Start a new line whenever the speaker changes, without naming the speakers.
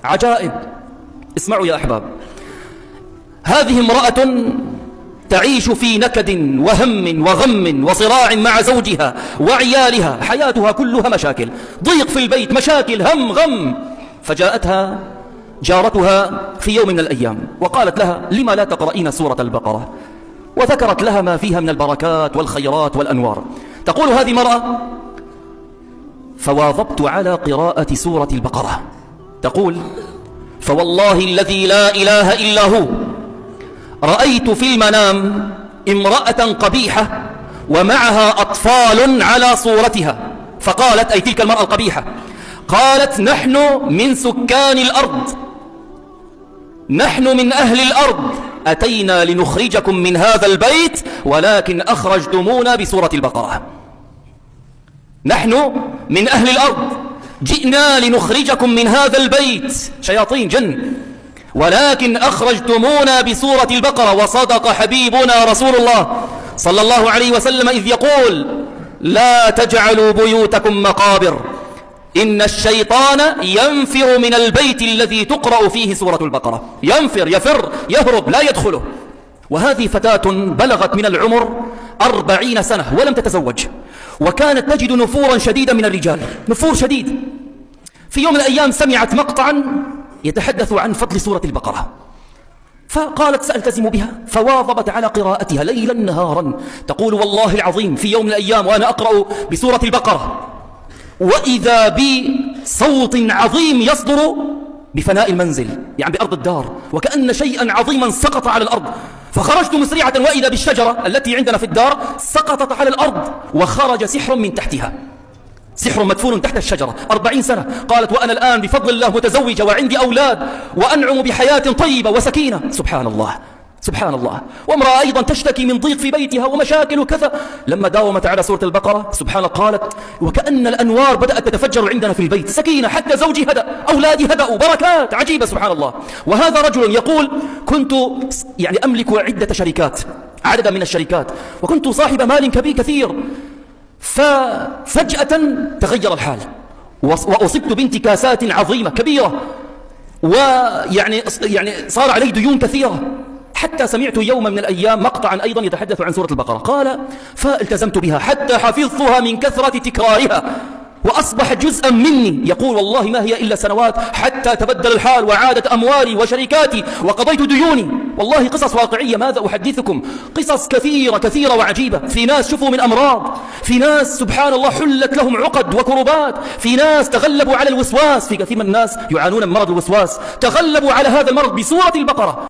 عجائب. اسمعوا يا أحباب، هذه امرأة تعيش في نكد وهم وغم وصراع مع زوجها وعيالها، حياتها كلها مشاكل، ضيق في البيت، مشاكل، هم، غم. فجاءتها جارتها في يوم من الأيام وقالت لها: لما لا تقرأين سورة البقرة؟ وذكرت لها ما فيها من البركات والخيرات والأنوار. تقول هذه المرأة: فواظبت على قراءة سورة البقرة. تقول: فوالله الذي لا إله إلا هو رأيت في المنام امرأة قبيحة ومعها أطفال على صورتها. فقالت، أي تلك المرأة القبيحة، قالت: نحن من سكان الأرض، نحن من أهل الأرض، أتينا لنخرجكم من هذا البيت ولكن أخرجتمونا بسورة البقرة. نحن من أهل الأرض، جئنا لنخرجكم من هذا البيت، شياطين جن، ولكن أخرجتمونا بسورة البقرة. وصدق حبيبنا رسول الله صلى الله عليه وسلم إذ يقول: لا تجعلوا بيوتكم مقابر، إن الشيطان ينفر من البيت الذي تقرأ فيه سورة البقرة. ينفر، يفر، يهرب، لا يدخله. وهذه فتاة بلغت من العمر 40 سنة ولم تتزوج، وكانت تجد نفورا شديدا من الرجال، نفور شديد. في يوم من الأيام سمعت مقطعا يتحدث عن فضل سورة البقرة، فقالت: سألتزم بها. فواظبت على قراءتها ليلا نهارا. تقول: والله العظيم في يوم من الأيام وأنا أقرأ بسورة البقرة وإذا بصوت عظيم يصدر بفناء المنزل، يعني بأرض الدار، وكأن شيئا عظيما سقط على الأرض. فخرجت مسرعة وإذا بالشجرة التي عندنا في الدار سقطت على الأرض وخرج سحر من تحتها، سحر مدفون تحت الشجرة. 40 سنة. قالت: وأنا الآن بفضل الله متزوجة وعندي أولاد وأنعم بحياة طيبة وسكينة. سبحان الله، سبحان الله. وامرأة أيضا تشتكي من ضيق في بيتها ومشاكل وكذا. لما داومت على سورة البقرة سبحان الله قالت: وكأن الأنوار بدأت تتفجر عندنا في البيت، سكينة، حتى زوجي هدأ، أولادي هدأوا، بركات عجيبة. سبحان الله. وهذا رجل يقول: كنت أملك عدة شركات، عددا من الشركات، وكنت صاحب مال كثير، ففجأة تغير الحال وأصبت بانتكاسات عظيمة كبيرة، صار علي ديون كثيرة، حتى سمعت يوما من الأيام مقطعا أيضا يتحدث عن سورة البقرة. قال: فالتزمت بها حتى حفظتها من كثرة تكرارها وأصبح جزءا مني. يقول: والله ما هي إلا سنوات حتى تبدل الحال وعادت أموالي وشركاتي وقضيت ديوني. والله قصص واقعية، ماذا أحدثكم، قصص كثيرة وعجيبة. في ناس شفوا من أمراض، في ناس سبحان الله حلت لهم عقد وكربات، في ناس تغلبوا على الوسواس، في كثير من الناس يعانون من مرض الوسواس، تغلبوا على هذا المرض بسورة البقرة.